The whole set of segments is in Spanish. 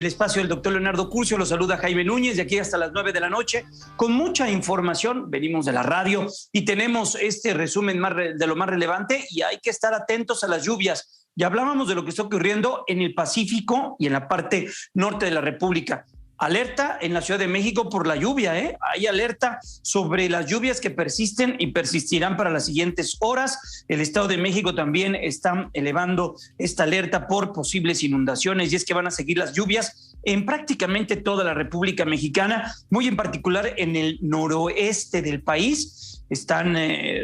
El espacio del doctor Leonardo Curcio, lo saluda Jaime Núñez, de aquí hasta las 9 de la noche, con mucha información. Venimos de la radio y tenemos este resumen de lo más relevante, y hay que estar atentos a las lluvias. Ya hablábamos de lo que está ocurriendo en el Pacífico y en la parte norte de la República. Alerta en la Ciudad de México por la lluvia, Hay alerta sobre las lluvias que persisten y persistirán para las siguientes horas. El Estado de México también está elevando esta alerta por posibles inundaciones, y es que van a seguir las lluvias en prácticamente toda la República Mexicana, muy en particular en el noroeste del país. Están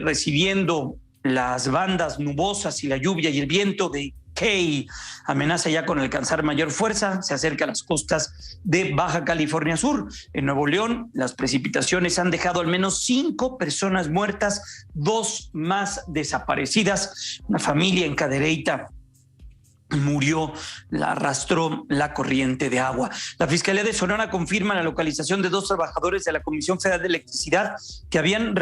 recibiendo las bandas nubosas y la lluvia y el viento de Key amenaza ya con alcanzar mayor fuerza, se acerca a las costas de Baja California Sur. En Nuevo León, las precipitaciones han dejado al menos 5 personas muertas, 2 más desaparecidas. Una familia en Cadereyta murió, la arrastró la corriente de agua. La Fiscalía de Sonora confirma la localización de 2 trabajadores de la Comisión Federal de Electricidad que habían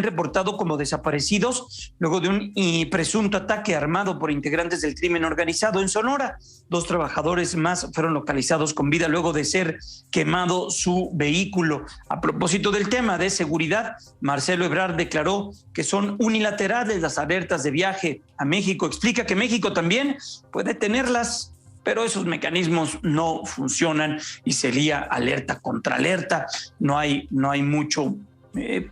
reportado como desaparecidos luego de un presunto ataque armado por integrantes del crimen organizado en Sonora. 2 trabajadores más fueron localizados con vida luego de ser quemado su vehículo. A propósito del tema de seguridad, Marcelo Ebrard declaró que son unilaterales las alertas de viaje a México. Explica que México también puede tenerlas, pero esos mecanismos no funcionan y sería alerta contra alerta. No hay mucho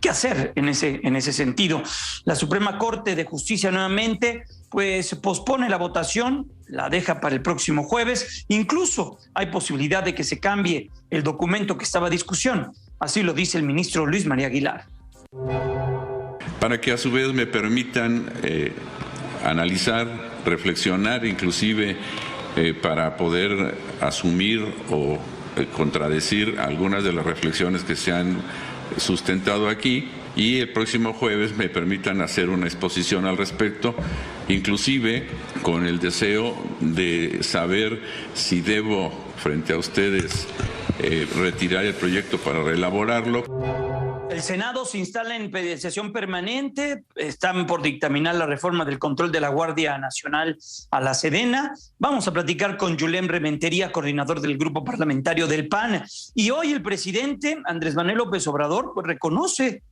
que hacer en ese sentido. La Suprema Corte de Justicia nuevamente pues pospone la votación, la deja para el próximo jueves. Incluso hay posibilidad de que se cambie el documento que estaba a discusión. Así lo dice el ministro Luis María Aguilar. Para que a su vez me permitan analizar, reflexionar, inclusive para poder asumir o contradecir algunas de las reflexiones que se han sustentado aquí, y el próximo jueves me permitan hacer una exposición al respecto, inclusive con el deseo de saber si debo, frente a ustedes, retirar el proyecto para reelaborarlo. El Senado se instala en sesión permanente, están por dictaminar la reforma del control de la Guardia Nacional a la Sedena. Vamos a platicar con Yulem Rementería, coordinador del grupo parlamentario del PAN. Y hoy el presidente Andrés Manuel López Obrador pues reconoce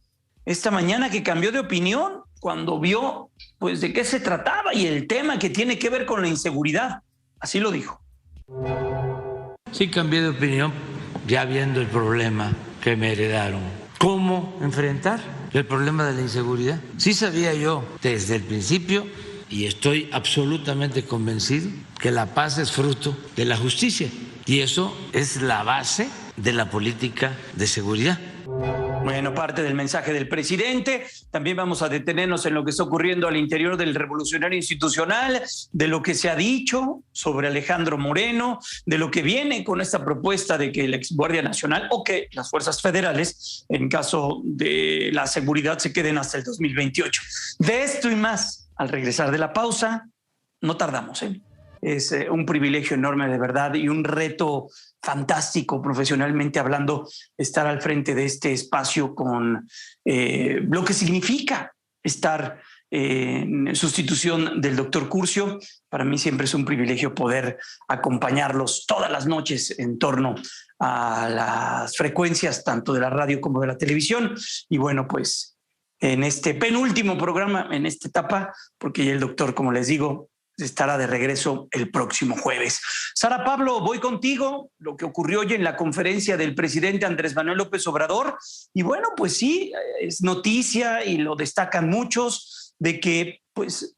esta mañana que cambió de opinión cuando vio pues de qué se trataba y el tema que tiene que ver con la inseguridad. Así lo dijo. Sí, cambié de opinión ya viendo el problema que me heredaron. ¿Cómo enfrentar el problema de la inseguridad? Sí sabía yo desde el principio, y estoy absolutamente convencido, que la paz es fruto de la justicia, y eso es la base de la política de seguridad. Bueno, parte del mensaje del presidente. También vamos a detenernos en lo que está ocurriendo al interior del Revolucionario Institucional, de lo que se ha dicho sobre Alejandro Moreno, de lo que viene con esta propuesta de que la ex Guardia Nacional o que las fuerzas federales, en caso de la seguridad, se queden hasta el 2028. De esto y más, al regresar de la pausa, no tardamos, Es un privilegio enorme, de verdad, y un reto fantástico, profesionalmente hablando, estar al frente de este espacio con lo que significa estar en sustitución del doctor Curcio. Para mí siempre es un privilegio poder acompañarlos todas las noches en torno a las frecuencias tanto de la radio como de la televisión. Y bueno, pues en este penúltimo programa, en esta etapa, porque ya el doctor, como les digo, estará de regreso el próximo jueves. Sara Pablo, voy contigo. Lo que ocurrió hoy en la conferencia del presidente Andrés Manuel López Obrador. Y bueno, pues sí, es noticia y lo destacan muchos de que pues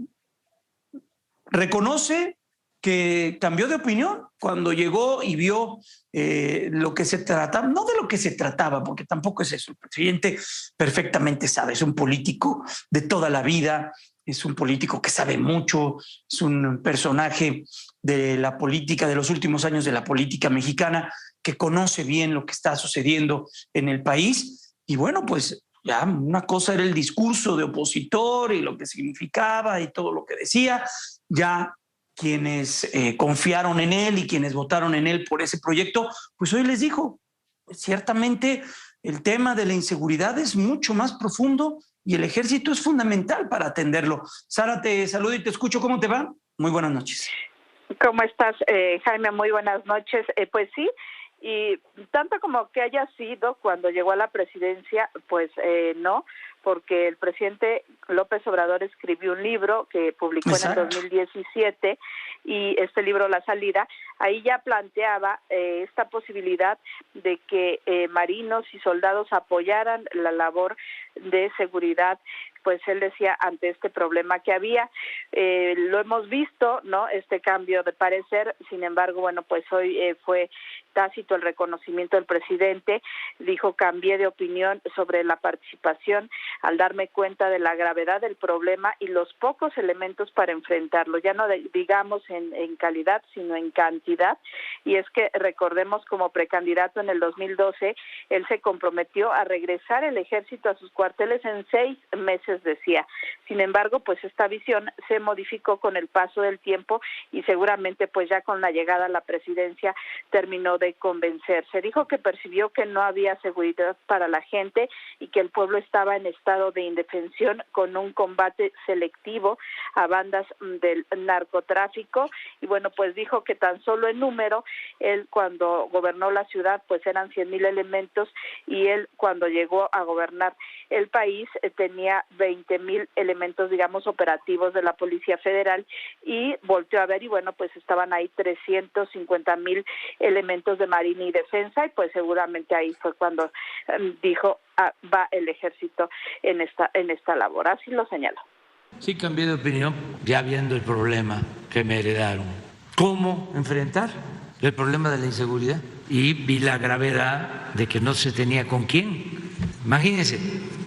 reconoce que cambió de opinión cuando llegó y vio lo que se trataba, no de lo que se trataba, porque tampoco es eso. El presidente perfectamente sabe, es un político de toda la vida, es un político que sabe mucho, es un personaje de la política, de los últimos años de la política mexicana, que conoce bien lo que está sucediendo en el país. Y bueno, pues ya una cosa era el discurso de opositor y lo que significaba y todo lo que decía. Ya quienes confiaron en él y quienes votaron en él por ese proyecto, pues hoy les dijo, pues ciertamente el tema de la inseguridad es mucho más profundo y el ejército es fundamental para atenderlo. Sara, te saludo y te escucho. ¿Cómo te va? Muy buenas noches. ¿Cómo estás, Jaime? Muy buenas noches. Pues sí, y tanto como que haya sido cuando llegó a la presidencia, pues no, porque el presidente López Obrador escribió un libro que publicó Exacto. en el 2017 y este libro, La Salida, ahí ya planteaba esta posibilidad de que marinos y soldados apoyaran la labor de seguridad, pues él decía, ante este problema que había. Lo hemos visto, ¿no?, este cambio de parecer. Sin embargo, bueno, pues hoy fue tácito el reconocimiento del presidente. Dijo, cambié de opinión sobre la participación al darme cuenta de la gravedad del problema y los pocos elementos para enfrentarlo, ya no digamos en calidad, sino en cantidad. Y es que recordemos, como precandidato en el 2012, él se comprometió a regresar el ejército a sus cuarteles en 6 meses, decía. Sin embargo, pues esta visión se modificó con el paso del tiempo y seguramente pues ya con la llegada a la presidencia terminó de convencerse. Dijo que percibió que no había seguridad para la gente y que el pueblo estaba en estado de indefensión con un combate selectivo a bandas del narcotráfico. Y bueno, pues dijo que tan solo en número, él cuando gobernó la ciudad pues eran 100,000 elementos y él cuando llegó a gobernar el país tenía 20,000 elementos, digamos, operativos de la Policía Federal, y volteó a ver y bueno, pues estaban ahí 350,000 elementos de Marina y Defensa, y pues seguramente ahí fue cuando dijo, va el ejército en esta labor. Así lo señaló. Sí, cambié de opinión ya viendo el problema que me heredaron. ¿Cómo enfrentar el problema de la inseguridad? Y vi la gravedad de que no se tenía con quién. Imagínense,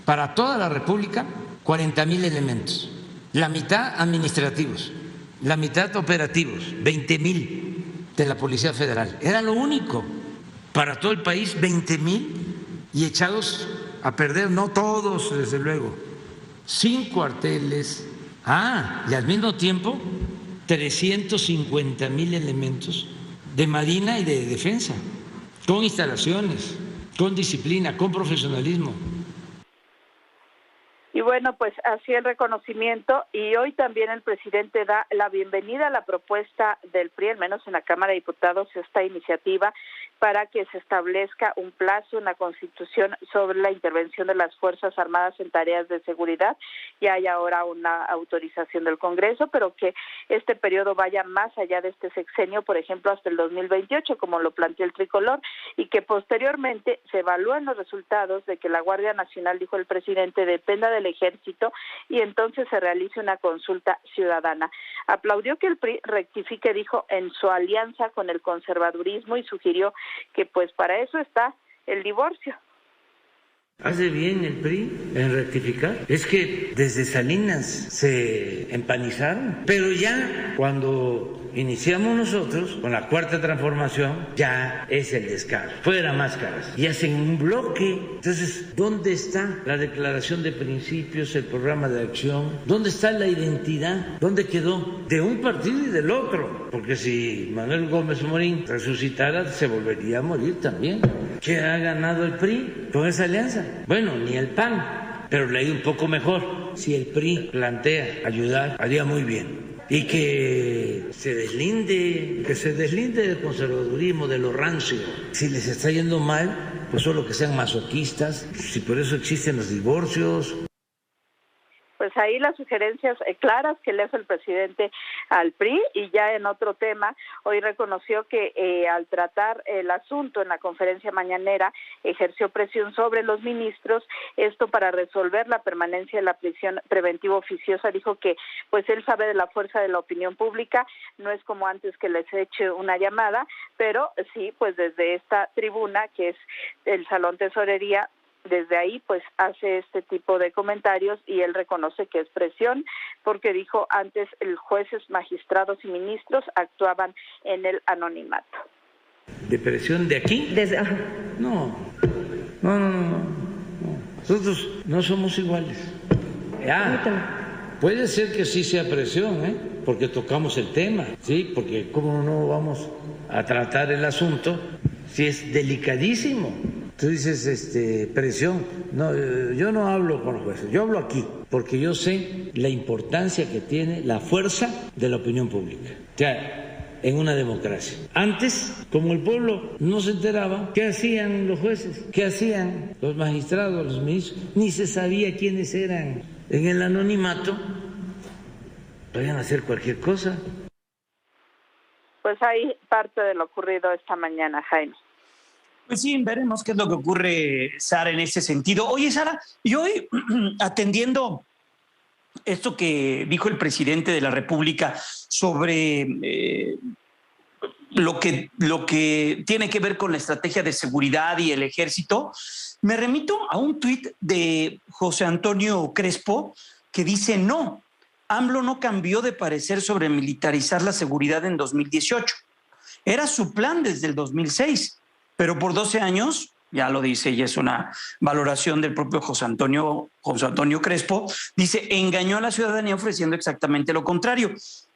para toda la República, 40,000 elementos, la mitad administrativos, la mitad operativos, 20,000 de la Policía Federal. Era lo único. Para todo el país, 20,000 y echados a perder, no todos, desde luego, 5 cuarteles. Y al mismo tiempo, 350,000 elementos de Marina y de Defensa, con instalaciones, con disciplina, con profesionalismo. Y bueno, pues así el reconocimiento, y hoy también el presidente da la bienvenida a la propuesta del PRI, al menos en la Cámara de Diputados, esta iniciativa para que se establezca un plazo en la Constitución sobre la intervención de las Fuerzas Armadas en tareas de seguridad. Ya hay ahora una autorización del Congreso, pero que este periodo vaya más allá de este sexenio, por ejemplo, hasta el 2028, como lo planteó el Tricolor, y que posteriormente se evalúen los resultados de que la Guardia Nacional, dijo el presidente, dependa del ejército y entonces se realice una consulta ciudadana. Aplaudió que el PRI rectifique, dijo, en su alianza con el conservadurismo y sugirió que pues para eso está el divorcio. Hace bien el PRI en rectificar. Es que desde Salinas se empanizaron, pero ya cuando iniciamos nosotros con la Cuarta Transformación, ya es el descaro, fuera máscaras, y hacen un bloque. Entonces, ¿dónde está la declaración de principios, el programa de acción? ¿Dónde está la identidad? ¿Dónde quedó? De un partido y del otro, porque si Manuel Gómez Morín resucitara, se volvería a morir también. ¿Qué ha ganado el PRI con esa alianza? Bueno, ni el PAN, pero le ha ido un poco mejor. Si el PRI plantea ayudar, haría muy bien. Y que se deslinde del conservadurismo, de lo rancio. Si les está yendo mal, pues solo que sean masoquistas, si por eso existen los divorcios. Pues ahí las sugerencias claras que le hace el presidente al PRI. Y ya en otro tema, hoy reconoció que al tratar el asunto en la conferencia mañanera ejerció presión sobre los ministros, esto para resolver la permanencia de la prisión preventiva oficiosa. Dijo que pues él sabe de la fuerza de la opinión pública, no es como antes que les eche una llamada, pero sí, pues desde esta tribuna, que es el Salón Tesorería, desde ahí pues hace este tipo de comentarios, y él reconoce que es presión porque, dijo, antes los jueces, magistrados y ministros actuaban en el anonimato. ¿De presión de aquí? No. Nosotros no somos iguales. Puede ser que sí sea presión, porque tocamos el tema, sí, porque cómo no vamos a tratar el asunto si es delicadísimo. Tú dices presión. No, yo no hablo con los jueces, yo hablo aquí, porque yo sé la importancia que tiene la fuerza de la opinión pública. O sea, en una democracia. Antes, como el pueblo no se enteraba, ¿qué hacían los jueces? ¿Qué hacían los magistrados, los ministros? Ni se sabía quiénes eran. En el anonimato podían hacer cualquier cosa. Pues ahí parte de lo ocurrido esta mañana, Jaime. Pues sí, veremos qué es lo que ocurre, Sara, en ese sentido. Oye, Sara, y hoy atendiendo esto que dijo el presidente de la República sobre lo que tiene que ver con la estrategia de seguridad y el ejército, me remito a un tuit de José Antonio Crespo que dice: no, AMLO no cambió de parecer sobre militarizar la seguridad en 2018. Era su plan desde el 2006, pero por 12 años, ya lo dice y es una valoración del propio José Antonio Crespo, dice, engañó a la ciudadanía ofreciendo exactamente lo contrario.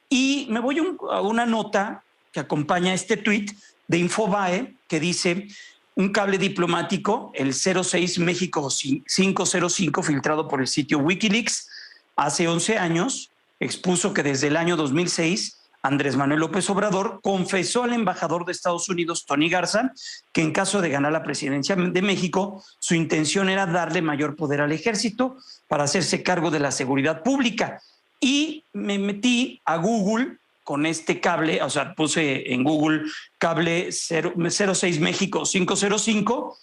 Y me voy a una nota que acompaña este tuit de Infobae que dice: un cable diplomático, el 06 México 505, filtrado por el sitio Wikileaks hace 11 años, expuso que desde el año 2006 Andrés Manuel López Obrador confesó al embajador de Estados Unidos, Tony Garza, que en caso de ganar la presidencia de México, su intención era darle mayor poder al ejército para hacerse cargo de la seguridad pública. Y me metí a Google con este cable, o sea, puse en Google cable 06 México 505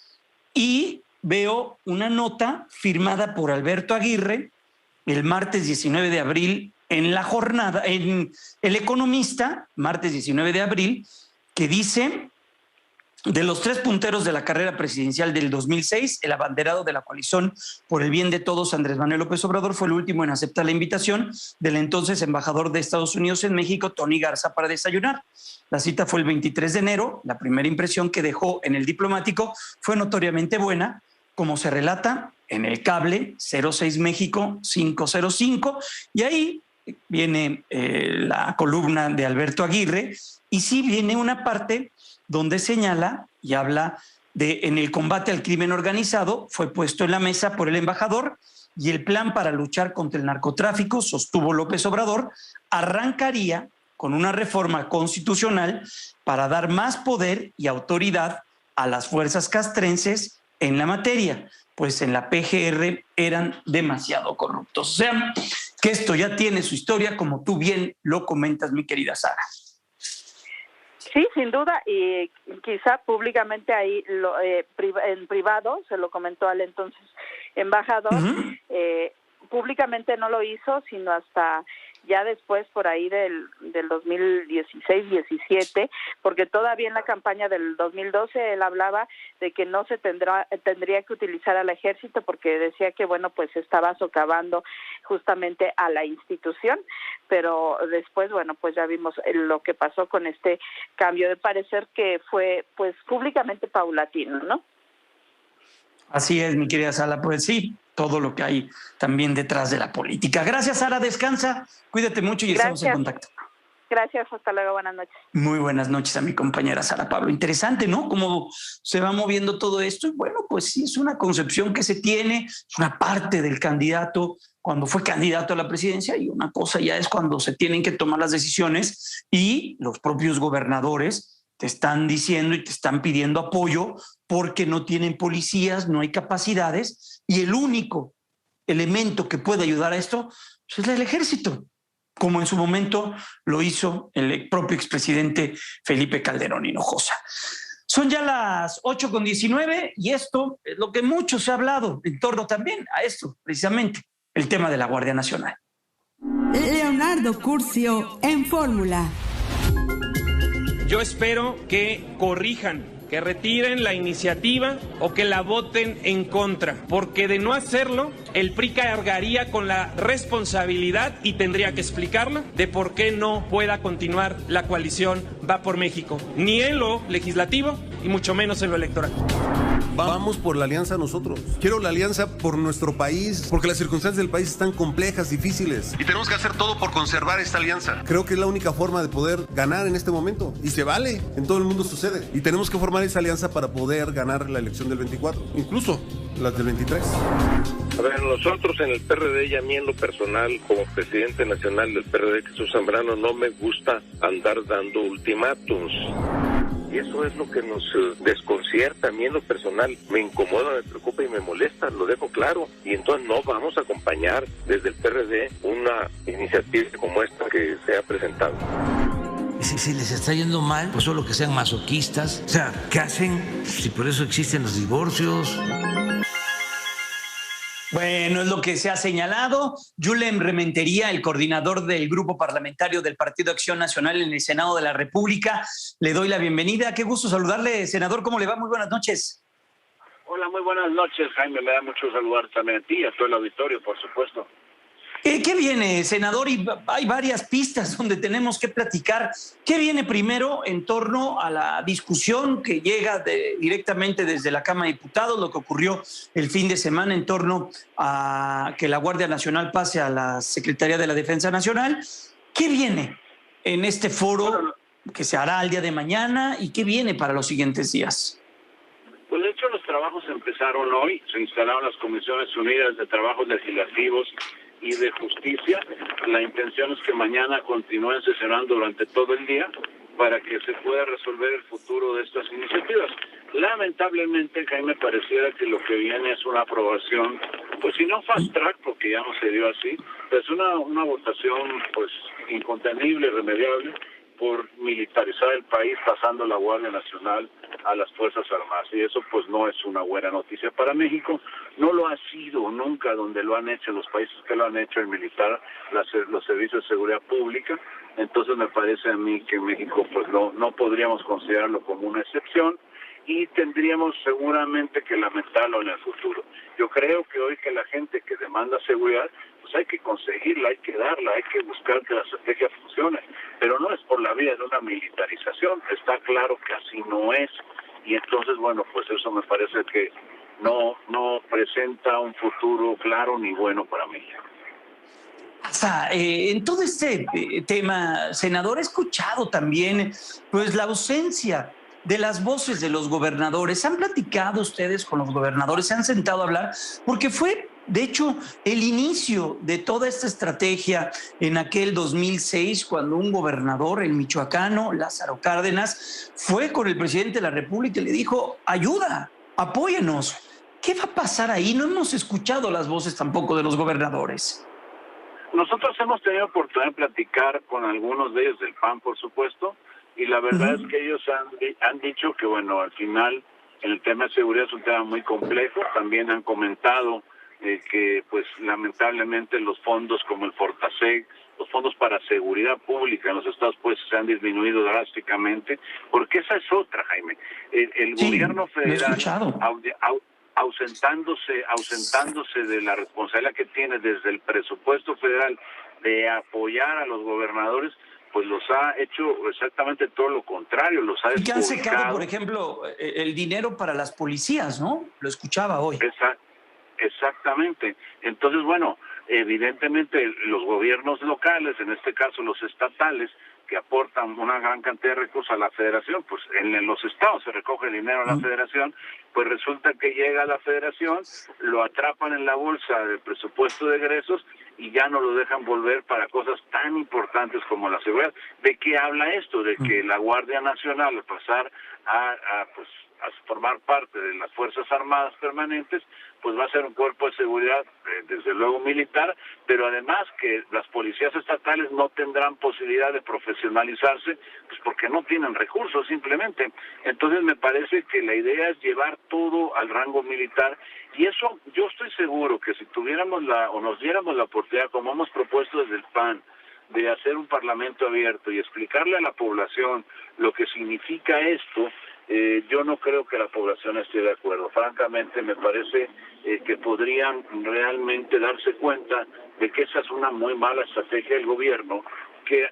y veo una nota firmada por Alberto Aguirre el martes 19 de abril en La Jornada, en El Economista, martes 19 de abril, que dice: de los 3 punteros de la carrera presidencial del 2006, el abanderado de la coalición por el bien de todos, Andrés Manuel López Obrador, fue el último en aceptar la invitación del entonces embajador de Estados Unidos en México, Tony Garza, para desayunar. La cita fue el 23 de enero. La primera impresión que dejó en el diplomático fue notoriamente buena, como se relata en el cable 06 México 505, y ahí viene la columna de Alberto Aguirre, y sí viene una parte donde señala y habla de: en el combate al crimen organizado fue puesto en la mesa por el embajador y el plan para luchar contra el narcotráfico, sostuvo López Obrador, arrancaría con una reforma constitucional para dar más poder y autoridad a las fuerzas castrenses en la materia, pues en la PGR eran demasiado corruptos. O sea, que esto ya tiene su historia, como tú bien lo comentas, mi querida Sara. Sí, sin duda, y quizá públicamente ahí en privado se lo comentó al entonces embajador. Públicamente no lo hizo, sino hasta ya después, por ahí del 2016-17, porque todavía en la campaña del 2012 él hablaba de que no se tendría que utilizar al ejército, porque decía que, bueno, pues estaba socavando justamente a la institución, pero después, bueno, pues ya vimos lo que pasó con este cambio de parecer, que fue pues públicamente paulatino, ¿no? Así es, mi querida Sara, pues sí, todo lo que hay también detrás de la política. Gracias, Sara, descansa, cuídate mucho y estamos en contacto. Gracias, hasta luego, buenas noches. Muy buenas noches a mi compañera Sara Pablo. Interesante, ¿no? Cómo se va moviendo todo esto. Y bueno, pues sí, es una concepción que se tiene, es una parte del candidato cuando fue candidato a la presidencia, y una cosa ya es cuando se tienen que tomar las decisiones y los propios gobernadores te están diciendo y te están pidiendo apoyo porque no tienen policías, no hay capacidades, y el único elemento que puede ayudar a esto pues, es el ejército, como en su momento lo hizo el propio expresidente Felipe Calderón Hinojosa. Son ya las 8:19 y esto es lo que mucho se ha hablado en torno también a esto, precisamente, el tema de la Guardia Nacional. Leonardo Curcio en Fórmula. Yo espero que corrijan, que retiren la iniciativa o que la voten en contra, porque de no hacerlo, el PRI cargaría con la responsabilidad y tendría que explicarla de por qué no pueda continuar la coalición Va por México, ni en lo legislativo y mucho menos en lo electoral. Vamos por la alianza nosotros. Quiero la alianza por nuestro país, porque las circunstancias del país están complejas, difíciles. Y tenemos que hacer todo por conservar esta alianza. Creo que es la única forma de poder ganar en este momento. Y se vale, en todo el mundo sucede. Y tenemos que formar esa alianza para poder ganar la elección del 24. Incluso las del 23. A ver, nosotros en el PRD y a mí en lo personal, como presidente nacional del PRD, Jesús Zambrano, no me gusta andar dando ultimátums. Y eso es lo que nos desconcierta. A mí en lo personal me incomoda, me preocupa y me molesta, lo dejo claro. Y entonces no vamos a acompañar desde el PRD una iniciativa como esta que se ha presentado. Si les está yendo mal, pues solo que sean masoquistas. O sea, ¿qué hacen? Si por eso existen los divorcios. Bueno, es lo que se ha señalado. Yulem Rementería, el coordinador del grupo parlamentario del Partido Acción Nacional en el Senado de la República. Le doy la bienvenida. Qué gusto saludarle, senador. ¿Cómo le va? Muy buenas noches. Hola, muy buenas noches, Jaime. Me da mucho saludar también a ti y a todo el auditorio, por supuesto. ¿Qué viene, senador? Y hay varias pistas donde tenemos que platicar. ¿Qué viene primero en torno a la discusión que llega directamente desde la Cámara de Diputados, lo que ocurrió el fin de semana en torno a que la Guardia Nacional pase a la Secretaría de la Defensa Nacional? ¿Qué viene en este foro que se hará el día de mañana y qué viene para los siguientes días? Pues de hecho los trabajos empezaron hoy, se instalaron las Comisiones Unidas de Trabajos Legislativos y de Justicia. La intención es que mañana continúen sesionando durante todo el día para que se pueda resolver el futuro de estas iniciativas. Lamentablemente, Jaime, pareciera que lo que viene es una aprobación, pues si no fast track, porque ya no se dio así, pues una votación pues incontenible, irremediable, por militarizar el país pasando la Guardia Nacional a las Fuerzas Armadas. Y eso pues no es una buena noticia para México. No lo ha sido nunca donde lo han hecho, los países que lo han hecho el militar, los servicios de seguridad pública. Entonces me parece a mí que México pues no podríamos considerarlo como una excepción y tendríamos seguramente que lamentarlo en el futuro. Yo creo que hoy que la gente que demanda seguridad, pues hay que conseguirla, hay que darla, hay que buscar que la estrategia funcione, pero no es por la vía de una militarización, está claro que así no es, y entonces, bueno, pues eso me parece que no presenta un futuro claro ni bueno para México. Hasta en todo este tema, senador, he escuchado también pues la ausencia de las voces de los gobernadores. ¿Han platicado ustedes con los gobernadores? ¿Se han sentado a hablar? Porque fue, de hecho, el inicio de toda esta estrategia en aquel 2006, cuando un gobernador, el michoacano, Lázaro Cárdenas, fue con el presidente de la República y le dijo, ayuda, apóyenos. ¿Qué va a pasar ahí? No hemos escuchado las voces tampoco de los gobernadores. Nosotros hemos tenido oportunidad de platicar con algunos de ellos del PAN, por supuesto, y la verdad es que ellos han dicho que, bueno, al final el tema de seguridad es un tema muy complejo. También han comentado que, pues, lamentablemente los fondos como el Fortaseg, los fondos para seguridad pública en los estados, pues, se han disminuido drásticamente, porque esa es otra, Jaime. El gobierno federal, ausentándose de la responsabilidad que tiene desde el presupuesto federal de apoyar a los gobernadores, pues los ha hecho exactamente todo lo contrario, los ha desubicado. Y que han secado, por ejemplo, el dinero para las policías, ¿no? Lo escuchaba hoy. Exactamente. Entonces, bueno, evidentemente los gobiernos locales, en este caso los estatales, que aportan una gran cantidad de recursos a la federación, pues en los estados se recoge el dinero a la federación, pues resulta que llega a la federación, lo atrapan en la bolsa del presupuesto de egresos y ya no lo dejan volver para cosas tan importantes como la seguridad. ¿De qué habla esto? De que la Guardia Nacional, al pasar a formar parte de las Fuerzas Armadas permanentes, pues va a ser un cuerpo de seguridad, desde luego militar, pero además que las policías estatales no tendrán posibilidad de profesionalizarse, pues porque no tienen recursos simplemente. Entonces me parece que la idea es llevar todo al rango militar, y eso yo estoy seguro que si tuviéramos nos diéramos la oportunidad, como hemos propuesto desde el PAN, de hacer un parlamento abierto y explicarle a la población lo que significa esto, yo no creo que la población esté de acuerdo. Francamente, me parece que podrían realmente darse cuenta de que esa es una muy mala estrategia del gobierno, que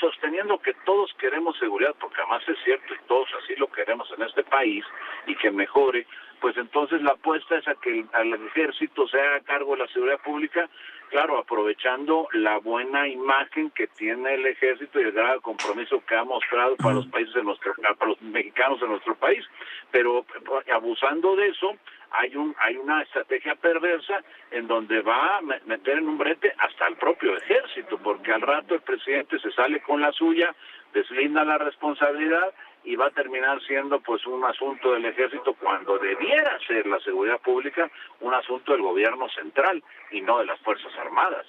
sosteniendo que todos queremos seguridad, porque además es cierto y todos así lo queremos en este país y que mejore, pues entonces la apuesta es a que al ejército se haga cargo de la seguridad pública, claro, aprovechando la buena imagen que tiene el ejército y el grado de compromiso que ha mostrado para los países para los mexicanos en nuestro país, pero abusando de eso hay una estrategia perversa en donde va a meter en un brete hasta el propio ejército, porque al rato el presidente se sale con la suya, deslinda la responsabilidad y va a terminar siendo pues un asunto del ejército cuando debiera ser la seguridad pública un asunto del gobierno central y no de las Fuerzas Armadas.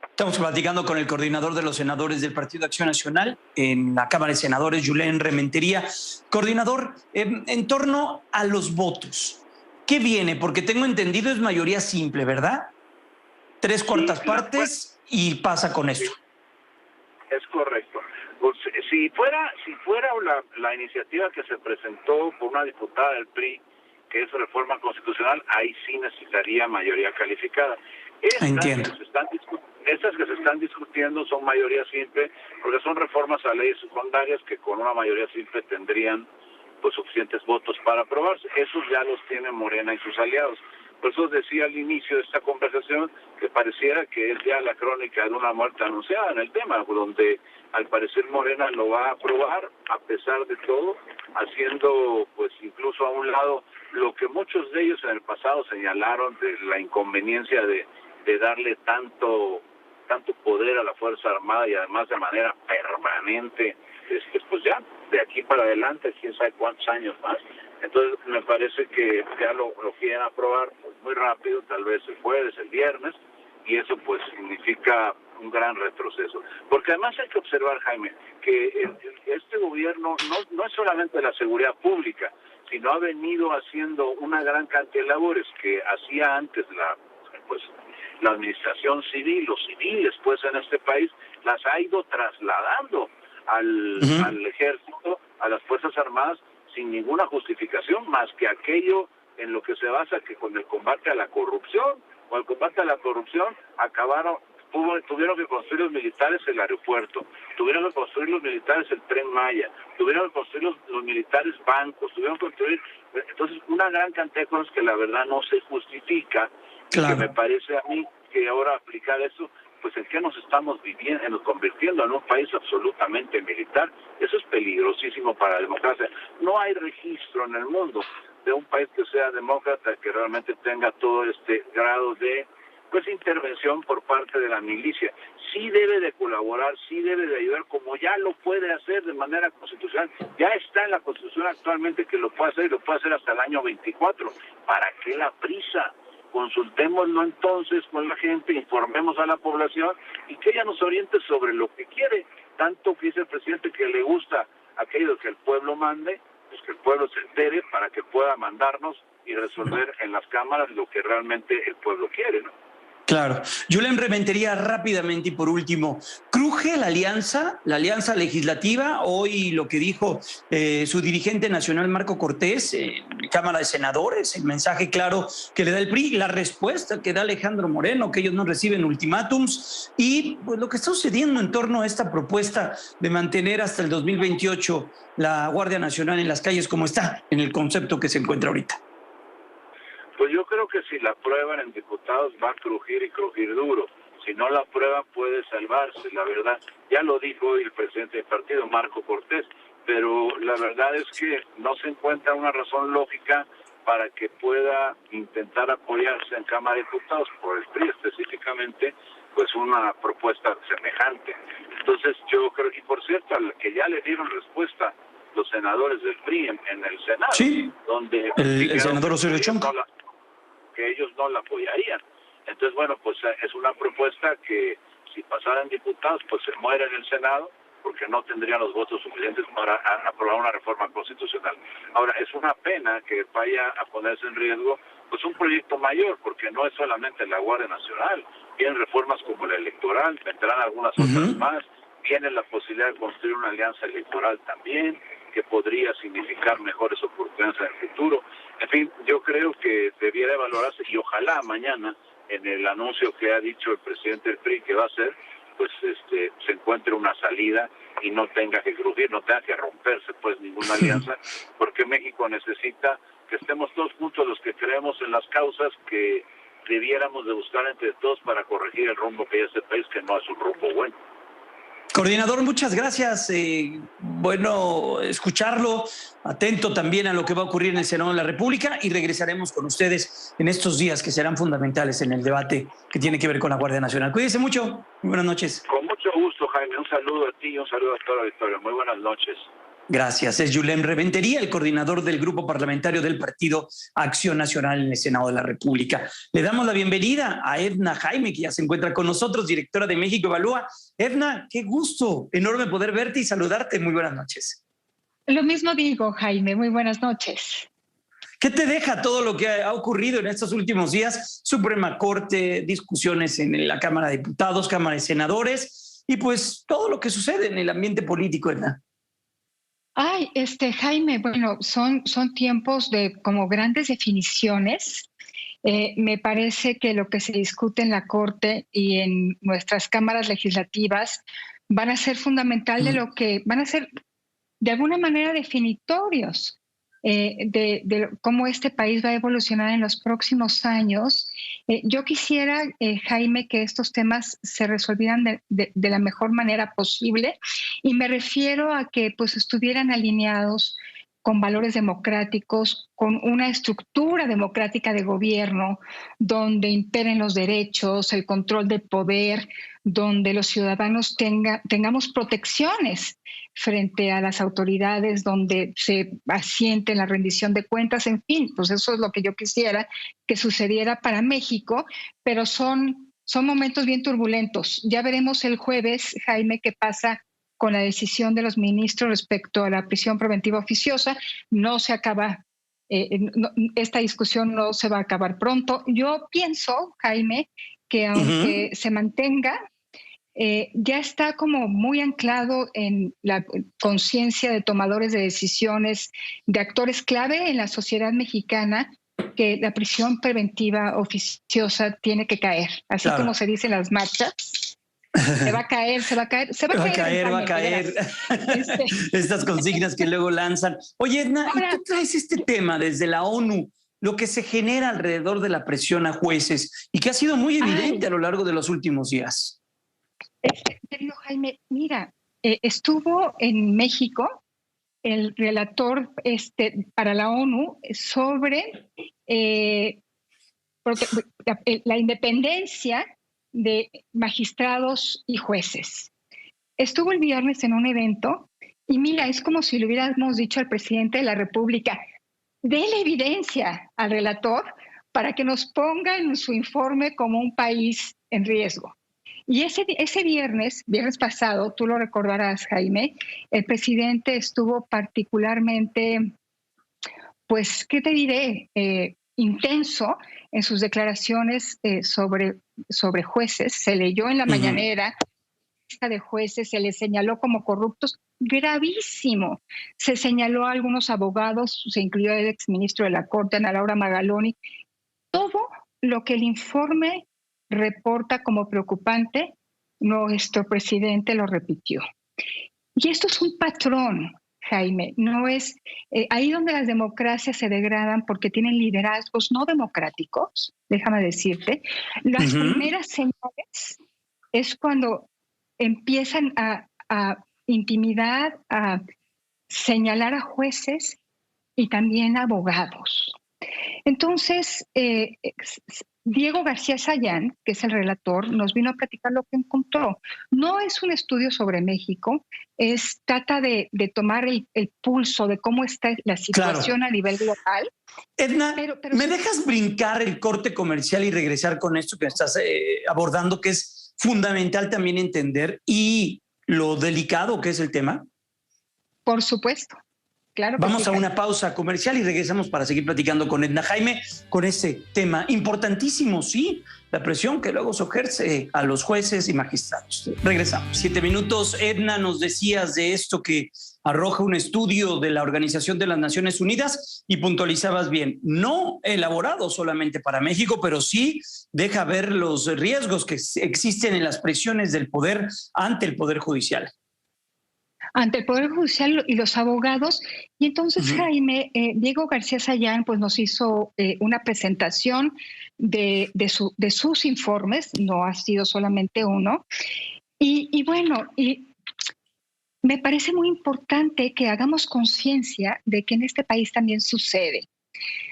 Estamos platicando con el coordinador de los senadores del Partido Acción Nacional en la Cámara de Senadores, Julen Rementería. Coordinador, en torno a los votos, ¿qué viene? Porque tengo entendido es mayoría simple, ¿verdad? 3/4 partes y pasa con esto. Es correcto. Pues, si fuera la iniciativa que se presentó por una diputada del PRI, que es reforma constitucional, ahí sí necesitaría mayoría calificada. Entiendo. Estas que se están discutiendo son mayoría simple, porque son reformas a leyes secundarias que con una mayoría simple tendrían pues suficientes votos para aprobarse. Esos ya los tiene Morena y sus aliados. Por eso decía al inicio de esta conversación que pareciera que es ya la crónica de una muerte anunciada en el tema, donde al parecer Morena lo va a aprobar a pesar de todo, haciendo pues incluso a un lado lo que muchos de ellos en el pasado señalaron de la inconveniencia de darle tanto poder a la Fuerza Armada y además de manera permanente, pues ya de aquí para adelante, quién sabe cuántos años más. Entonces me parece que ya lo quieren aprobar muy rápido, tal vez el jueves, el viernes, y eso pues significa un gran retroceso. Porque además hay que observar, Jaime, que este gobierno no es solamente la seguridad pública, sino ha venido haciendo una gran cantidad de labores que hacía antes la administración civil, los civiles pues en este país, las ha ido trasladando al ejército, a las Fuerzas Armadas, sin ninguna justificación más que aquello en lo que se basa que con el combate a la corrupción, o el combate a la corrupción tuvieron que construir los militares el aeropuerto, tuvieron que construir los militares el Tren Maya, tuvieron que construir los militares bancos, tuvieron que construir, entonces una gran cantidad de cosas que la verdad no se justifica. Claro. Y que me parece a mí que ahora aplicar eso, pues en qué nos estamos convirtiendo en un país absolutamente militar. Eso es peligrosísimo para la democracia. No hay registro en el mundo de un país que sea demócrata, que realmente tenga todo este grado de intervención por parte de la milicia. Sí debe de colaborar, sí debe de ayudar, como ya lo puede hacer de manera constitucional. Ya está en la Constitución actualmente que lo puede hacer, y lo puede hacer hasta el año 24. ¿Para qué la prisa? Consultémoslo entonces con la gente, informemos a la población y que ella nos oriente sobre lo que quiere. Tanto que dice el presidente que le gusta aquello que el pueblo mande, pues que el pueblo se entere para que pueda mandarnos y resolver en las cámaras lo que realmente el pueblo quiere, ¿no? Claro. Julen Rementería, rápidamente y por último, ¿cruje la alianza legislativa? Hoy lo que dijo su dirigente nacional Marco Cortés en Cámara de Senadores, el mensaje claro que le da el PRI, la respuesta que da Alejandro Moreno, que ellos no reciben ultimátums, y pues lo que está sucediendo en torno a esta propuesta de mantener hasta el 2028 la Guardia Nacional en las calles como está en el concepto que se encuentra ahorita. Pues yo creo que si la aprueban en diputados va a crujir y crujir duro. Si no la aprueban puede salvarse, la verdad. Ya lo dijo hoy el presidente del partido, Marco Cortés, pero la verdad es que no se encuentra una razón lógica para que pueda intentar apoyarse en Cámara de Diputados, por el PRI específicamente, pues una propuesta semejante. Entonces yo creo, y por cierto, que ya le dieron respuesta los senadores del PRI en el Senado, sí, donde el senador Osorio Chong, que ellos no la apoyarían. Entonces, bueno, pues es una propuesta que si pasara en diputados, pues se muere en el Senado, porque no tendrían los votos suficientes para aprobar una reforma constitucional. Ahora, es una pena que vaya a ponerse en riesgo pues un proyecto mayor, porque no es solamente la Guardia Nacional, vienen reformas como la electoral, vendrán algunas otras más, tiene la posibilidad de construir una alianza electoral también, que podría significar mejores oportunidades en el futuro. En fin, yo creo que debiera valorarse, y ojalá mañana, en el anuncio que ha dicho el presidente del PRI que va a hacer, pues se encuentre una salida y no tenga que crujir, no tenga que romperse pues ninguna alianza, porque México necesita que estemos todos juntos los que creemos en las causas que debiéramos de buscar entre todos para corregir el rumbo que hay este país, que no es un rumbo bueno. Coordinador, muchas gracias. Bueno, escucharlo, atento también a lo que va a ocurrir en el Senado de la República, y regresaremos con ustedes en estos días que serán fundamentales en el debate que tiene que ver con la Guardia Nacional. Cuídense mucho. Muy buenas noches. Con mucho gusto, Jaime. Un saludo a ti y un saludo a toda la auditorio. Muy buenas noches. Gracias. Es Yulem Reventería, el coordinador del grupo parlamentario del Partido Acción Nacional en el Senado de la República. Le damos la bienvenida a Edna Jaime, que ya se encuentra con nosotros, directora de México Evalúa. Edna, qué gusto, enorme poder verte y saludarte. Muy buenas noches. Lo mismo digo, Jaime. Muy buenas noches. ¿Qué te deja todo lo que ha ocurrido en estos últimos días? Suprema Corte, discusiones en la Cámara de Diputados, Cámara de Senadores, y pues todo lo que sucede en el ambiente político, Edna. Ay, Jaime, bueno, son tiempos de como grandes definiciones. Me parece que lo que se discute en la Corte y en nuestras cámaras legislativas van a ser fundamental de lo que van a ser de alguna manera definitorios de cómo este país va a evolucionar en los próximos años. Yo quisiera, Jaime, que estos temas se resolvieran de la mejor manera posible, y me refiero a que pues estuvieran alineados con valores democráticos, con una estructura democrática de gobierno donde imperen los derechos, el control del poder, donde los ciudadanos tengamos protecciones frente a las autoridades, donde se asiente la rendición de cuentas, en fin, pues eso es lo que yo quisiera que sucediera para México, pero son momentos bien turbulentos. Ya veremos el jueves, Jaime, qué pasa con la decisión de los ministros respecto a la prisión preventiva oficiosa. No se acaba, esta discusión no se va a acabar pronto. Yo pienso, Jaime, que aunque se mantenga, ya está como muy anclado en la conciencia de tomadores de decisiones, de actores clave en la sociedad mexicana, que la prisión preventiva oficiosa tiene que caer, así como se dice en las marchas. Se va a caer. Va a caer. Estas consignas que luego lanzan. Oye, Edna, ahora, ¿y tú traes este tema desde la ONU? Lo que se genera alrededor de la presión a jueces y que ha sido muy evidente a lo largo de los últimos días. Querido Jaime, mira, estuvo en México el relator para la ONU sobre la independencia de magistrados y jueces. Estuvo el viernes en un evento y mira, es como si le hubiéramos dicho al presidente de la República: déle evidencia al relator para que nos ponga en su informe como un país en riesgo. Y ese viernes pasado, tú lo recordarás, Jaime, el presidente estuvo particularmente, pues, ¿qué te diré?, intenso en sus declaraciones sobre jueces. Se leyó en la mañanera de jueces, se les señaló como corruptos, gravísimo. Se señaló a algunos abogados, se incluyó el exministro de la Corte, Ana Laura Magaloni. Todo lo que el informe reporta como preocupante, nuestro presidente lo repitió. Y esto es un patrón, Jaime, no es ahí donde las democracias se degradan porque tienen liderazgos no democráticos, déjame decirte. Las primeras señales es cuando empiezan a intimidar, a señalar a jueces y también a abogados. Entonces, Diego García Sayán, que es el relator, nos vino a platicar lo que encontró. No es un estudio sobre México, trata de tomar el pulso de cómo está la situación a nivel global. Edna, pero ¿me dejas brincar el corte comercial y regresar con esto que estás abordando, que es fundamental también entender, y lo delicado que es el tema? Por supuesto. Claro. Vamos a una pausa comercial y regresamos para seguir platicando con Edna Jaime con ese tema importantísimo, sí, la presión que luego se ejerce a los jueces y magistrados. Regresamos. 7 minutos. Edna, nos decías de esto que arroja un estudio de la Organización de las Naciones Unidas y puntualizabas bien, no elaborado solamente para México, pero sí deja ver los riesgos que existen en las presiones del poder ante el Poder Judicial. ante el Poder Judicial y los abogados. Y entonces, Jaime, Diego García Sayán pues, nos hizo una presentación de sus informes, no ha sido solamente uno. Y bueno, me parece muy importante que hagamos conciencia de que en este país también sucede,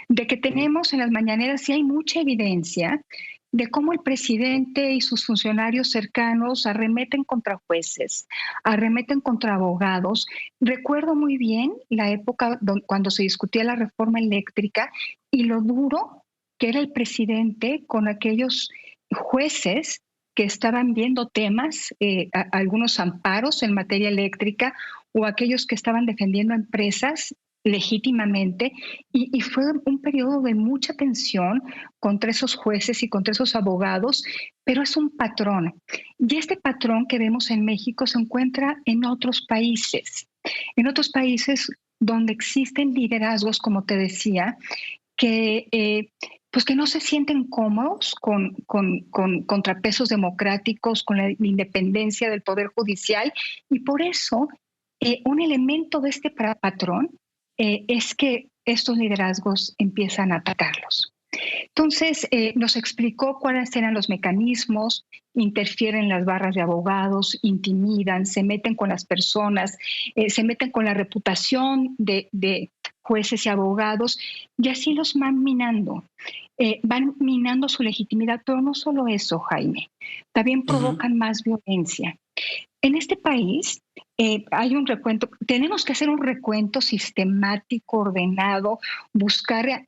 de que tenemos en las mañaneras, sí hay mucha evidencia de cómo el presidente y sus funcionarios cercanos arremeten contra jueces, arremeten contra abogados. Recuerdo muy bien la época cuando se discutía la reforma eléctrica y lo duro que era el presidente con aquellos jueces que estaban viendo temas, algunos amparos en materia eléctrica o aquellos que estaban defendiendo empresas legítimamente, y fue un periodo de mucha tensión contra esos jueces y contra esos abogados, pero es un patrón. Y este patrón que vemos en México se encuentra en otros países donde existen liderazgos, como te decía, que pues que no se sienten cómodos con contrapesos democráticos, con la independencia del Poder Judicial, y por eso un elemento de este patrón es que estos liderazgos empiezan a atacarlos. Entonces, nos explicó cuáles eran los mecanismos, interfieren en las barras de abogados, intimidan, se meten con las personas, se meten con la reputación de jueces y abogados, y así los van minando su legitimidad. Pero no solo eso, Jaime, también provocan más violencia. En este país hay un recuento, tenemos que hacer un recuento sistemático, ordenado, buscar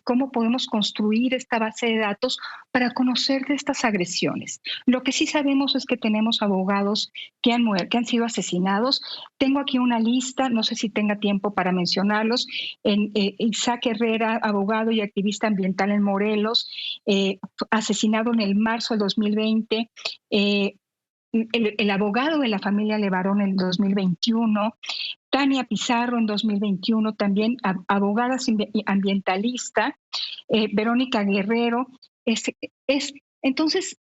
cómo podemos construir esta base de datos para conocer de estas agresiones. Lo que sí sabemos es que tenemos abogados que han sido asesinados. Tengo aquí una lista, no sé si tenga tiempo para mencionarlos. Isaac Herrera, abogado y activista ambiental en Morelos, asesinado en el marzo del 2020. El abogado de la familia Levarón en 2021, Tania Pizarro en 2021, también abogada ambientalista, Verónica Guerrero. Entonces,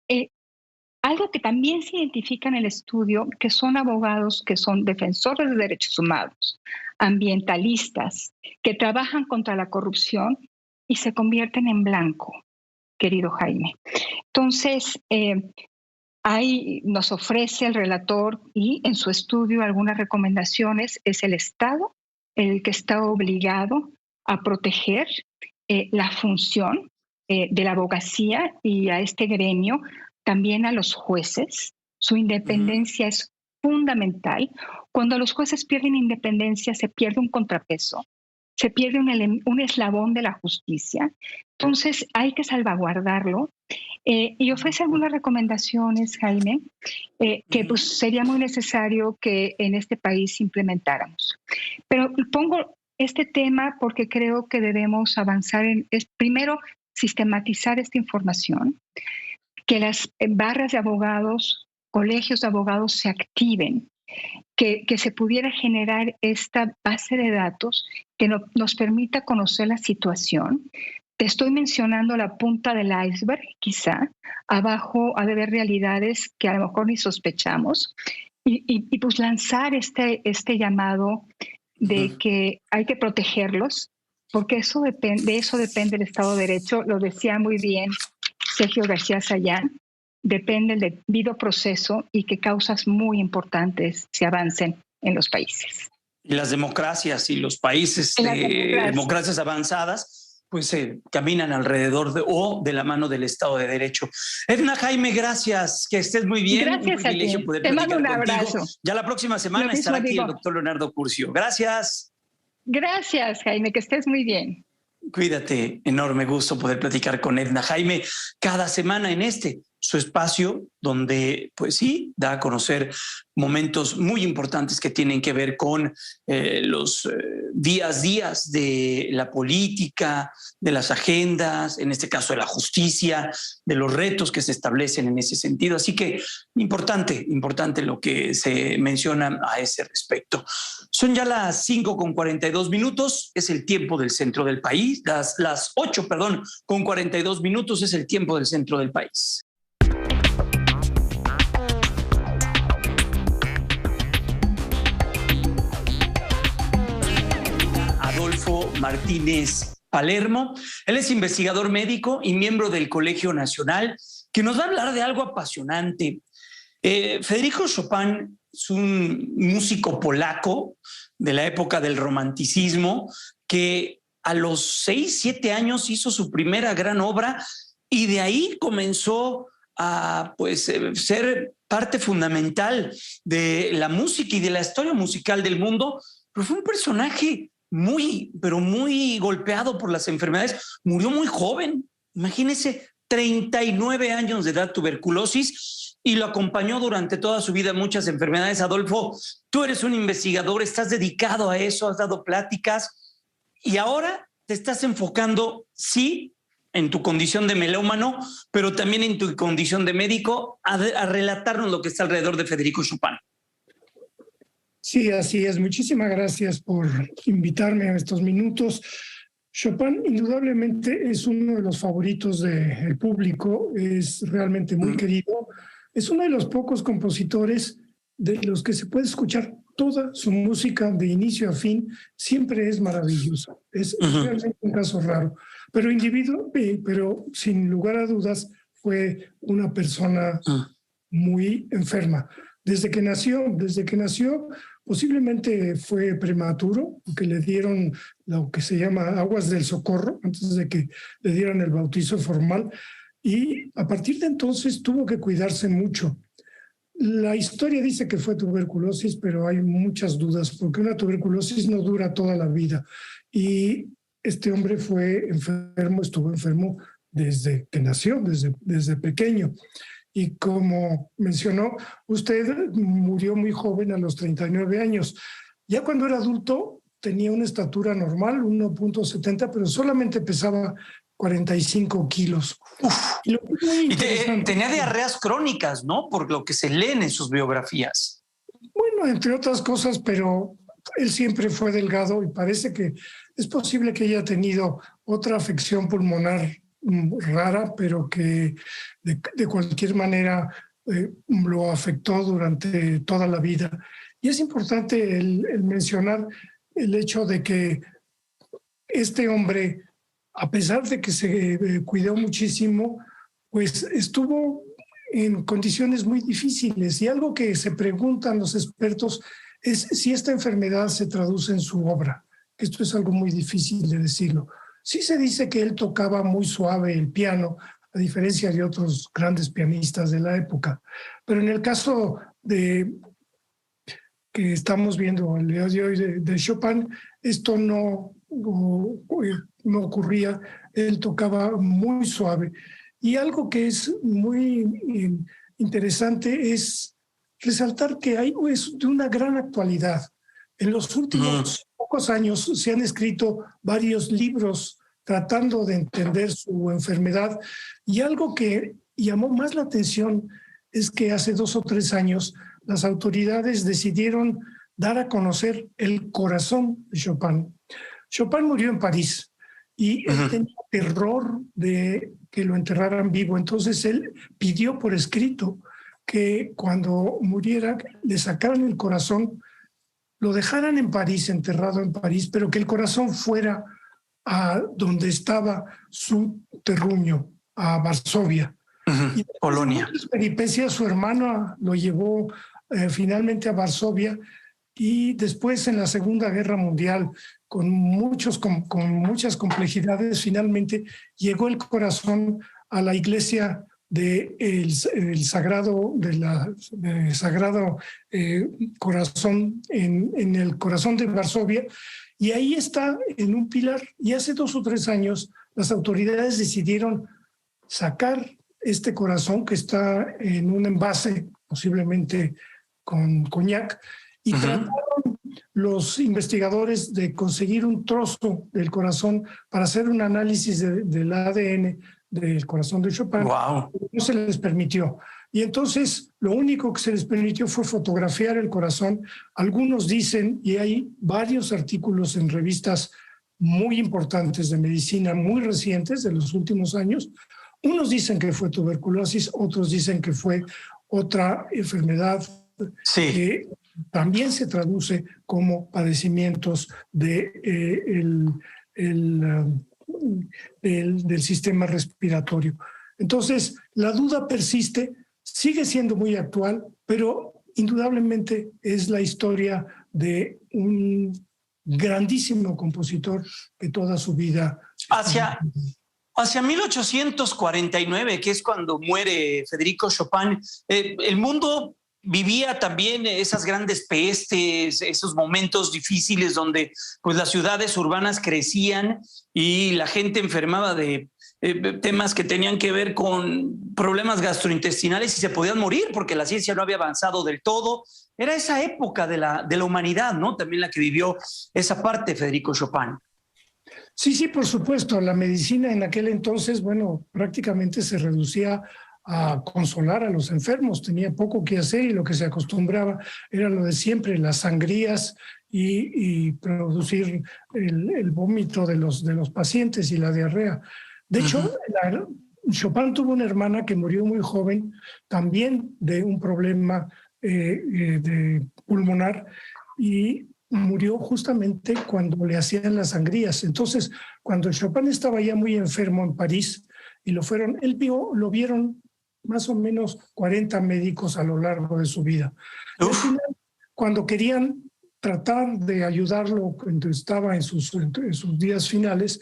algo que también se identifica en el estudio, que son abogados que son defensores de derechos humanos, ambientalistas, que trabajan contra la corrupción y se convierten en blanco, querido Jaime. Entonces, ahí nos ofrece el relator y en su estudio algunas recomendaciones. Es el Estado el que está obligado a proteger la función de la abogacía y a este gremio, también a los jueces. Su independencia es fundamental. Cuando los jueces pierden independencia, se pierde un contrapeso, se pierde un eslabón de la justicia. Entonces hay que salvaguardarlo. Y ofrece algunas recomendaciones, Jaime, que pues, sería muy necesario que en este país implementáramos. Pero pongo este tema porque creo que debemos avanzar primero, sistematizar esta información, que las barras de abogados, colegios de abogados se activen, que se pudiera generar esta base de datos que nos permita conocer la situación. Te estoy mencionando la punta del iceberg, quizá. Abajo ha de haber realidades que a lo mejor ni sospechamos. Y pues lanzar este llamado de que hay que protegerlos, porque de eso depende el Estado de Derecho. Lo decía muy bien Sergio García Sayán. Depende del debido proceso y que causas muy importantes se avancen en los países. Y las democracias y los países de democracias avanzadas pues caminan alrededor de la mano del Estado de Derecho. Edna, Jaime, gracias, que estés muy bien. Gracias, un privilegio poder platicar contigo. Te mando un abrazo. Ya la próxima semana estará aquí el doctor Leonardo Curcio. Gracias. Gracias, Jaime, que estés muy bien. Cuídate, enorme gusto poder platicar con Edna. Jaime, cada semana en su espacio donde, pues sí, da a conocer momentos muy importantes que tienen que ver con los días de la política, de las agendas, en este caso de la justicia, de los retos que se establecen en ese sentido. Así que importante lo que se menciona a ese respecto. Son ya las 5:42, es el tiempo del centro del país. Las 8:42 es el tiempo del centro del país. Adolfo Martínez Palermo. Él es investigador médico y miembro del Colegio Nacional, que nos va a hablar de algo apasionante. Federico Chopin es un músico polaco de la época del romanticismo que a los 6, 7 años hizo su primera gran obra y de ahí comenzó a ser parte fundamental de la música y de la historia musical del mundo, pero fue un personaje muy golpeado por las enfermedades. Murió muy joven, imagínense, 39 años de edad, tuberculosis, y lo acompañó durante toda su vida muchas enfermedades. Adolfo, tú eres un investigador, estás dedicado a eso, has dado pláticas y ahora te estás enfocando, sí, en tu condición de melómano, pero también en tu condición de médico, a relatarnos lo que está alrededor de Federico Chopin. Sí, así es. Muchísimas gracias por invitarme a estos minutos. Chopin indudablemente es uno de los favoritos del público, es realmente muy querido. Es uno de los pocos compositores de los que se puede escuchar toda su música de inicio a fin, siempre es maravillosa. Es realmente un caso raro. Pero sin lugar a dudas fue una persona muy enferma. Desde que nació, posiblemente fue prematuro, porque le dieron lo que se llama aguas del socorro, antes de que le dieran el bautizo formal, y a partir de entonces tuvo que cuidarse mucho. La historia dice que fue tuberculosis, pero hay muchas dudas, porque una tuberculosis no dura toda la vida. Y este hombre estuvo enfermo desde que nació, desde pequeño. Y como mencionó usted, murió muy joven a los 39 años. Ya cuando era adulto tenía una estatura normal, 1.70, pero solamente pesaba 45 kilos. Y tenía diarreas crónicas, ¿no? Por lo que se leen en sus biografías. Bueno, entre otras cosas, pero él siempre fue delgado y parece que es posible que haya tenido otra afección pulmonar rara, pero que de cualquier manera lo afectó durante toda la vida. Y es importante el mencionar el hecho de que este hombre, a pesar de que se cuidó muchísimo, pues estuvo en condiciones muy difíciles. Y algo que se preguntan los expertos es si esta enfermedad se traduce en su obra. Esto es algo muy difícil de decirlo. Sí se dice que él tocaba muy suave el piano, a diferencia de otros grandes pianistas de la época. Pero en el caso que estamos viendo el día de hoy de Chopin, esto no ocurría. Él tocaba muy suave. Y algo que es muy interesante es resaltar que es de una gran actualidad. En los últimos pocos años se han escrito varios libros tratando de entender su enfermedad, y algo que llamó más la atención es que hace 2 o 3 años las autoridades decidieron dar a conocer el corazón de Chopin. Chopin murió en París y él tenía terror de que lo enterraran vivo, entonces él pidió por escrito que cuando muriera le sacaran el corazón, lo dejaran en París, enterrado en París, pero que el corazón fuera a donde estaba su terruño, a Varsovia. Y Polonia. En peripecias, su hermano lo llevó finalmente a Varsovia, y después en la Segunda Guerra Mundial, con muchas complejidades, finalmente llegó el corazón a la iglesia del Sagrado Corazón en el corazón de Varsovia, y ahí está en un pilar. Y hace 2 o 3 años las autoridades decidieron sacar este corazón, que está en un envase, posiblemente con coñac, y trataron los investigadores de conseguir un trozo del corazón para hacer un análisis del ADN del corazón de Chopin. Wow. No se les permitió. Y entonces lo único que se les permitió fue fotografiar el corazón. Algunos dicen, y hay varios artículos en revistas muy importantes de medicina, muy recientes, de los últimos años, unos dicen que fue tuberculosis, otros dicen que fue otra enfermedad que también se traduce como padecimientos del sistema respiratorio. Entonces, la duda persiste, sigue siendo muy actual, pero indudablemente es la historia de un grandísimo compositor que toda su vida... Hacia 1849, que es cuando muere Federico Chopin, el mundo vivía también esas grandes pestes, esos momentos difíciles donde pues, las ciudades urbanas crecían y la gente enfermaba de temas que tenían que ver con problemas gastrointestinales y se podían morir porque la ciencia no había avanzado del todo. Era esa época de la humanidad, ¿no? También la que vivió esa parte Federico Chopin. Sí, por supuesto. La medicina en aquel entonces, bueno, prácticamente se reducía a consolar a los enfermos. Tenía poco que hacer y lo que se acostumbraba era lo de siempre, las sangrías y producir el vómito de los pacientes y la diarrea. De hecho, Chopin tuvo una hermana que murió muy joven, también de un problema de pulmonar, y murió justamente cuando le hacían las sangrías. Entonces, cuando Chopin estaba ya muy enfermo en París y lo vieron más o menos 40 médicos a lo largo de su vida. Y al final, cuando querían tratar de ayudarlo cuando estaba en sus días finales,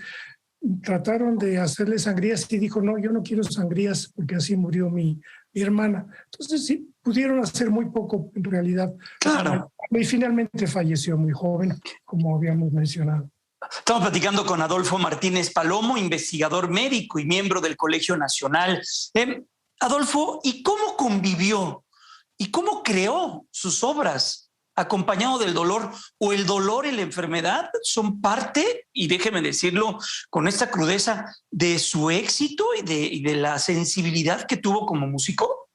trataron de hacerle sangrías y dijo, no, yo no quiero sangrías porque así murió mi hermana. Entonces sí, pudieron hacer muy poco en realidad. Claro. Y finalmente falleció muy joven, como habíamos mencionado. Estamos platicando con Adolfo Martínez Palomo, investigador médico y miembro del Colegio Nacional. Adolfo, ¿y cómo convivió y cómo creó sus obras acompañado del dolor, o el dolor y la enfermedad son parte, y déjeme decirlo con esta crudeza, de su éxito y de la sensibilidad que tuvo como músico?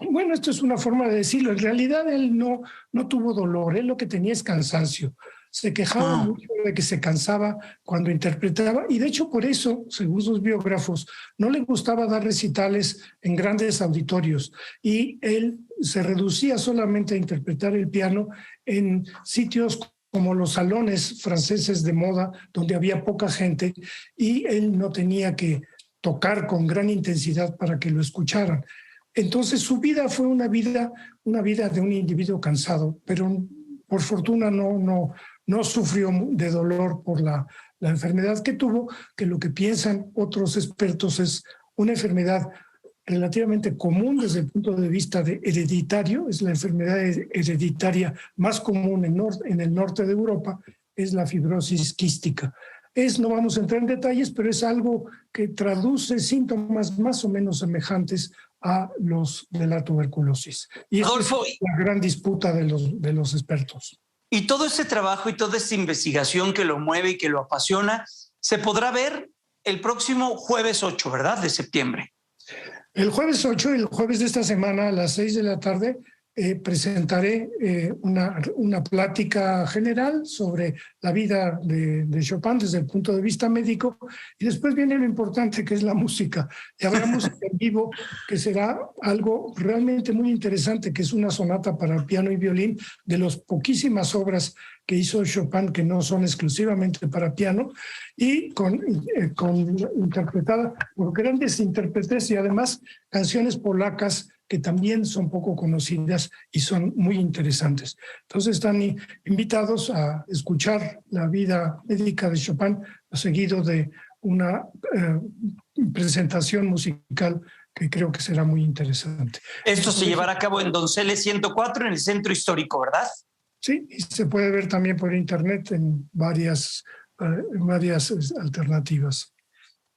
Bueno, esto es una forma de decirlo. En realidad él no tuvo dolor, él lo que tenía es cansancio. Se quejaba mucho de que se cansaba cuando interpretaba, y de hecho por eso, según sus biógrafos, no le gustaba dar recitales en grandes auditorios, y él se reducía solamente a interpretar el piano en sitios como los salones franceses de moda, donde había poca gente, y él no tenía que tocar con gran intensidad para que lo escucharan. Entonces su vida fue una vida de un individuo cansado, pero por fortuna no sufrió de dolor por la enfermedad que tuvo, que lo que piensan otros expertos es una enfermedad relativamente común desde el punto de vista de hereditario. Es la enfermedad hereditaria más común en el norte de Europa, es la fibrosis quística. No vamos a entrar en detalles, pero es algo que traduce síntomas más o menos semejantes a los de la tuberculosis. Y Adolfo, es la gran disputa de los expertos. Y todo este trabajo y toda esta investigación que lo mueve y que lo apasiona, se podrá ver el próximo jueves 8, ¿verdad? De septiembre. El jueves 8, el jueves de esta semana a las 6 de la tarde, presentaré una plática general sobre la vida de Chopin desde el punto de vista médico, y después viene lo importante, que es la música. Y habrá música en vivo, que será algo realmente muy interesante, que es una sonata para piano y violín, de las poquísimas obras que hizo Chopin que no son exclusivamente para piano, y interpretada por grandes intérpretes, y además canciones polacas que también son poco conocidas y son muy interesantes. Entonces están invitados a escuchar la vida médica de Chopin, seguido de una presentación musical que creo que será muy interesante. Esto se llevará a cabo en Donceles 104, en el Centro Histórico, ¿verdad? Sí, y se puede ver también por internet en varias alternativas.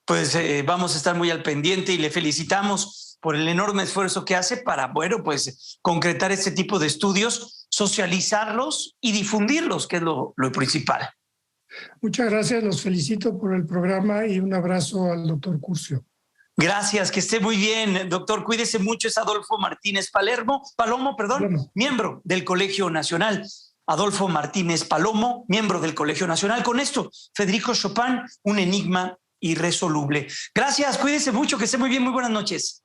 Pues vamos a estar muy al pendiente y le felicitamos por el enorme esfuerzo que hace para, bueno, pues concretar este tipo de estudios, socializarlos y difundirlos, que es lo principal. Muchas gracias, los felicito por el programa y un abrazo al doctor Curcio. Gracias, que esté muy bien, doctor. Cuídese mucho. Es Adolfo Martínez Palomo, miembro del Colegio Nacional. Adolfo Martínez Palomo, miembro del Colegio Nacional. Con esto, Federico Chopin, un enigma irresoluble. Gracias, cuídese mucho, que esté muy bien. Muy buenas noches.